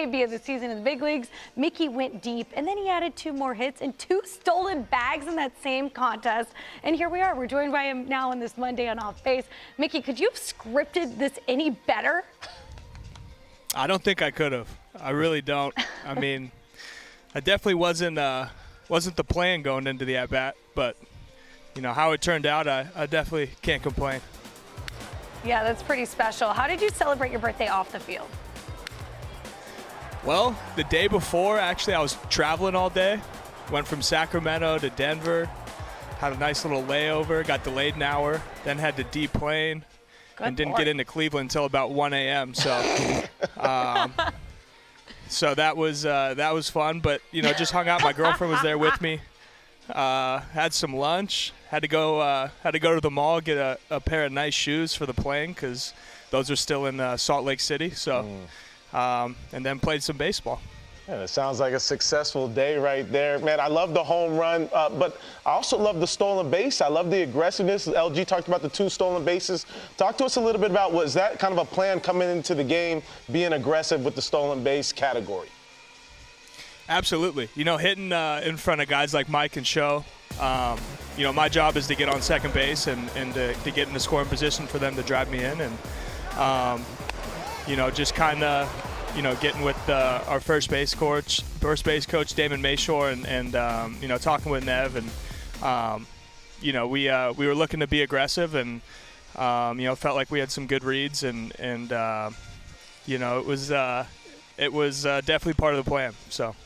debut of the season in the big leagues. Mickey went deep, and then he added 2 more hits and 2 stolen bags in that same contest. And here we are. We're joined by him now on this Monday on Off Base. Mickey, could you have scripted this any better? I don't think I could have. I really don't. I mean, I definitely wasn't the plan going into the at-bat, but you know how it turned out, I definitely can't complain. Yeah, that's pretty special. How did you celebrate your birthday off the field? Well, the day before, actually, I was traveling all day. Went from Sacramento to Denver, had a nice little layover, got delayed an hour, then had to deplane, and didn't get into Cleveland until about 1 a.m. So, so that was fun. But you know, just hung out. My girlfriend was there with me. Had some lunch. Had to go to the mall, get a pair of nice shoes for the plane because those are still in Salt Lake City. So, and then played some baseball. Yeah, it sounds like a successful day right there. Man, I love the home run, but I also love the stolen base. I love the aggressiveness. LG talked about the 2 stolen bases. Talk to us a little bit about, was that kind of a plan coming into the game, being aggressive with the stolen base category? Absolutely. You know, hitting in front of guys like Mike and Show, you know, my job is to get on second base and to get in the scoring position for them to drive me in. And, you know, just kind of, you know, getting with our first base coach, Damon Mayshore, and you know, talking with Nev. And, you know, we were looking to be aggressive and, you know, felt like we had some good reads. And you know, it was definitely part of the plan. So.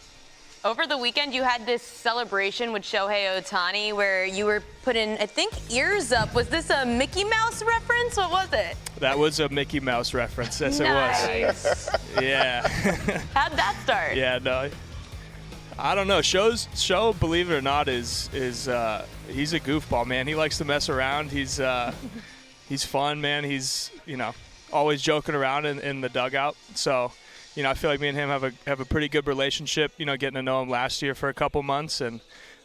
Over the weekend, you had this celebration with Shohei Ohtani where you were putting, I think, ears up. Was this a Mickey Mouse reference? What was it? That was a Mickey Mouse reference. Yes, nice. It was. Yeah. How'd that start? Yeah, no. I don't know. Show, believe it or not, is he's a goofball, man. He likes to mess around. He's fun, man. He's, you know, always joking around in the dugout. So, you know, I feel like me and him have a pretty good relationship, you know, getting to know him last year for a couple months. And,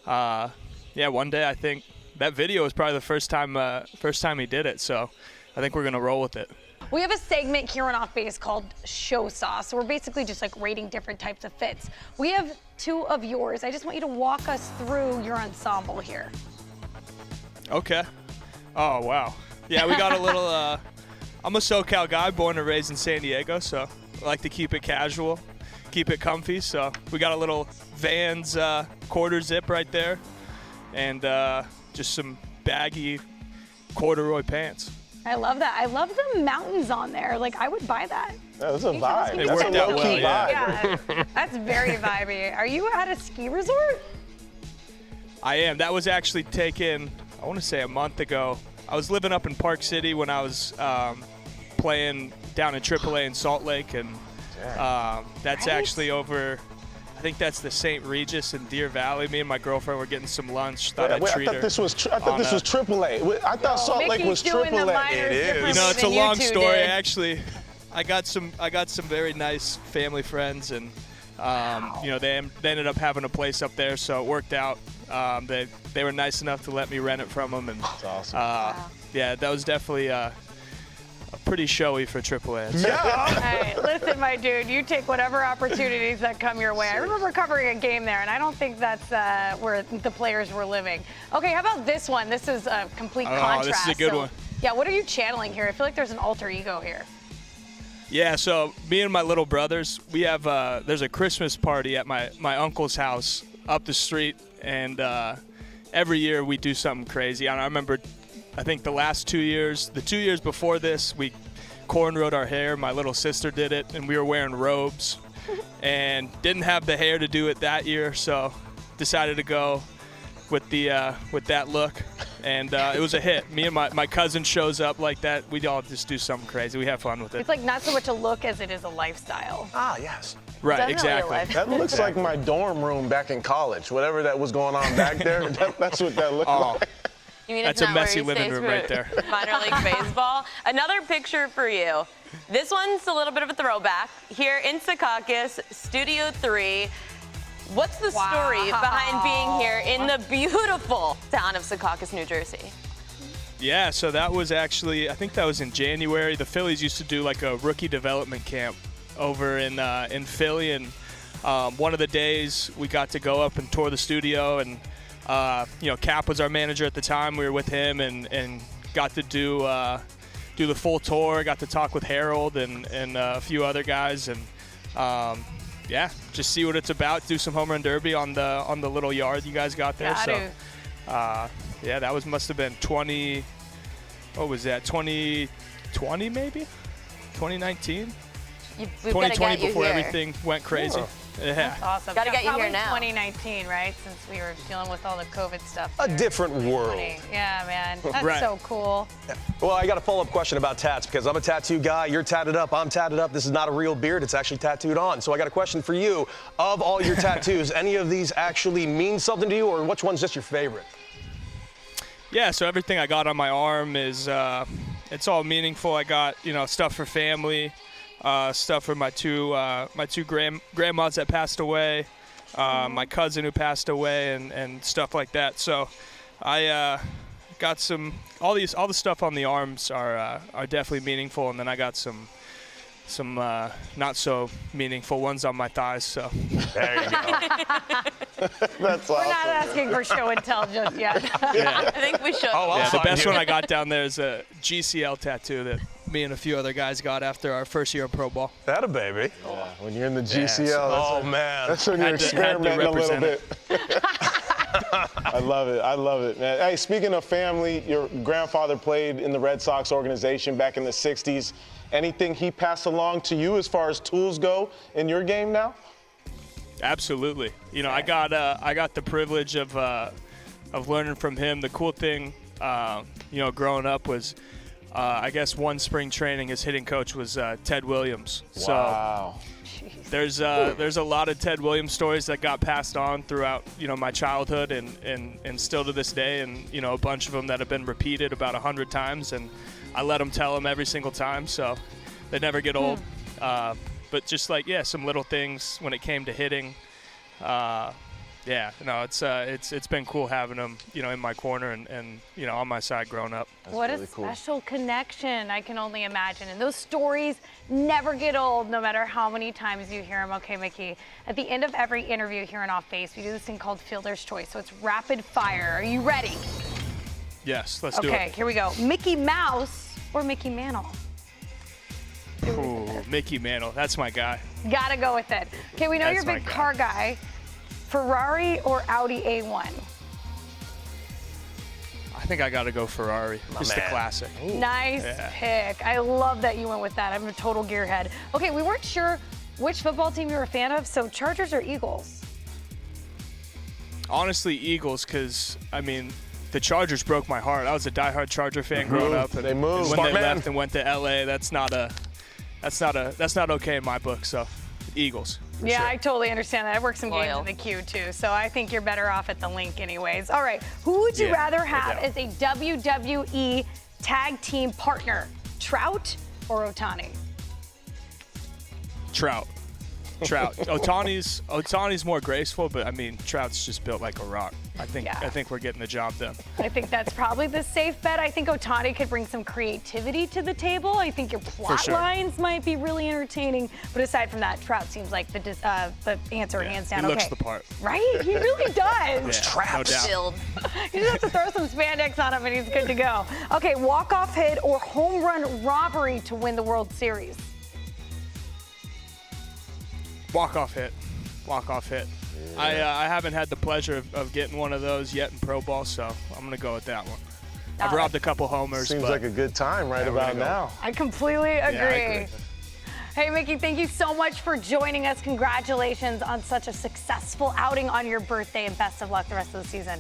yeah, one day I think that video was probably the first time he did it. So I think we're going to roll with it. We have a segment here on Off Base called Show Sauce. So we're basically just like rating different types of fits. We have 2 of yours. I just want you to walk us through your ensemble here. Okay. Oh, wow. Yeah, we got a little I'm a SoCal guy, born and raised in San Diego, so I like to keep it casual, keep it comfy. So we got a little Vans quarter zip right there, and just some baggy corduroy pants. I love that. I love the mountains on there. Like, I would buy that. Yeah, that's a vibe. It worked out well, yeah. That's very vibey. Are you at a ski resort? I am. That was actually taken, I want to say, a month ago. I was living up in Park City when I was playing down in AAA in Salt Lake, and that's actually over, I think that's the St. Regis in Deer Valley. Me and my girlfriend were getting some lunch. Thought I'd treat her. I thought this was AAA. I thought Salt Lake was AAA. It is. You know, it's a long story. Actually, I got some very nice family friends, and you know, they ended up having a place up there, so it worked out. They were nice enough to let me rent it from them, and that's awesome. yeah, that was definitely pretty showy for AAA. Yeah. All right, listen, my dude, you take whatever opportunities that come your way. I remember covering a game there, and I don't think that's where the players were living. Okay, how about this one? This is a complete contrast. This is a good one. Yeah, what are you channeling here? I feel like there's an alter ego here. Yeah, so me and my little brothers, we have there's a Christmas party at my uncle's house up the street, and every year we do something crazy. And I remember, I think the last 2 years, the 2 years before this, we cornrowed our hair. My little sister did it, and we were wearing robes, and didn't have the hair to do it that year, so decided to go with that look, and it was a hit. Me and my cousin shows up like that. We all just do something crazy. We have fun with it. It's like not so much a look as it is a lifestyle. Ah, yes. Right, exactly. That looks like my dorm room back in college. Whatever that was going on back there, that's what that looked like. You mean that's it's a not messy where he living stays room right there. Minor league baseball. Another picture for you. This one's a little bit of a throwback. Here in Secaucus, Studio 3. What's the story behind being here in the beautiful town of Secaucus, New Jersey? Yeah, so that was actually, I think that was in January. The Phillies used to do like a rookie development camp over in Philly, and one of the days we got to go up and tour the studio, and Cap was our manager at the time. We were with him and got to do the full tour. Got to talk with Harold and a few other guys, and just see what it's about. Do some home run derby on the little yard you guys got there. That must have been 20. What was that? 2020 maybe? 2019? 2020 before everything went crazy. Oh. Yeah. That's awesome. Gotta get you here now. 2019, right? Since we were dealing with all the COVID stuff. A different world. Yeah, man. That's Right. so cool. Well, I got a follow-up question about tats because I'm a tattoo guy. You're tatted up. I'm tatted up. This is not a real beard. It's actually tattooed on. So I got a question for you. Of all your tattoos, any of these actually mean something to you, or which one's just your favorite? Yeah, so everything I got on my arm is it's all meaningful. I got stuff for family, stuff for my two grandmas that passed away, my cousin who passed away, and stuff like that. So I got all the stuff on the arms are definitely meaningful, and then I got some not so meaningful ones on my thighs. So There you go. That's We're awesome. not asking for show and tell just yet. I think we should. Oh, yeah, the fine, best dude. one I got down there is a GCL tattoo that me and a few other guys got after our first year of pro ball. That a baby. Yeah, when you're in the GCL, Oh, man. that's when you're Had to experimenting a little represent bit. I love it, man. Hey, speaking of family, your grandfather played in the Red Sox organization back in the 60s. Anything he passed along to you as far as tools go in your game now? Absolutely. I got the privilege of learning from him. The cool thing, growing up was, I guess one spring training, his hitting coach was Ted Williams. Wow. There's a lot of Ted Williams stories that got passed on throughout my childhood and still to this day, and a bunch of them that have been repeated about 100 times, and I let them tell them every single time, so they never get old. But just some little things when it came to hitting. It's been cool having them in my corner and on my side growing up. What really a cool. special connection, I can only imagine. And those stories never get old, no matter how many times you hear them. Okay, Mickey, at the end of every interview here on Off Base, we do this thing called Fielder's Choice. So it's rapid fire. Are you ready? Yes, let's do it. Okay, here we go. Mickey Mouse or Mickey Mantle? Ooh, Mickey Mantle, that's my guy. Gotta go with it. Okay, we know That's you're a my big guy. car guy. Ferrari or Audi A1? I think I got to go Ferrari. Just the man. classic. Nice pick. I love that you went with that. I'm a total gearhead. Okay, we weren't sure which football team you were a fan of, so Chargers or Eagles? Honestly, Eagles, because the Chargers broke my heart. I was a diehard Charger fan growing up, and They moved. when Smart they man. left and went to LA, that's not okay in my book. So, Eagles. for Yeah, sure. I totally understand that. I worked some games Loyal. in the queue too, so I think you're better off at the link anyways. All right, who would you Yeah, rather no have doubt. as a WWE tag team partner, Trout or Ohtani? Trout. Ohtani's more graceful, but Trout's just built like a rock. I think we're getting the job done. I think that's probably the safe bet. I think Ohtani could bring some creativity to the table. I think your plot sure. lines might be really entertaining. But aside from that, Trout seems like the answer hands down. He looks Okay. the part. Right? He really does. Yeah, no doubt. Chilled. You just have to throw some spandex on him and he's good to go. Okay, walk-off hit or home run robbery to win the World Series? Walk-off hit. I haven't had the pleasure of getting one of those yet in pro ball, so I'm going to go with that one. I've robbed a couple homers. Seems but like a good time right we're about gonna go. now. I completely agree. agree. Hey, Mickey, thank you so much for joining us. Congratulations on such a successful outing on your birthday, and best of luck the rest of the season.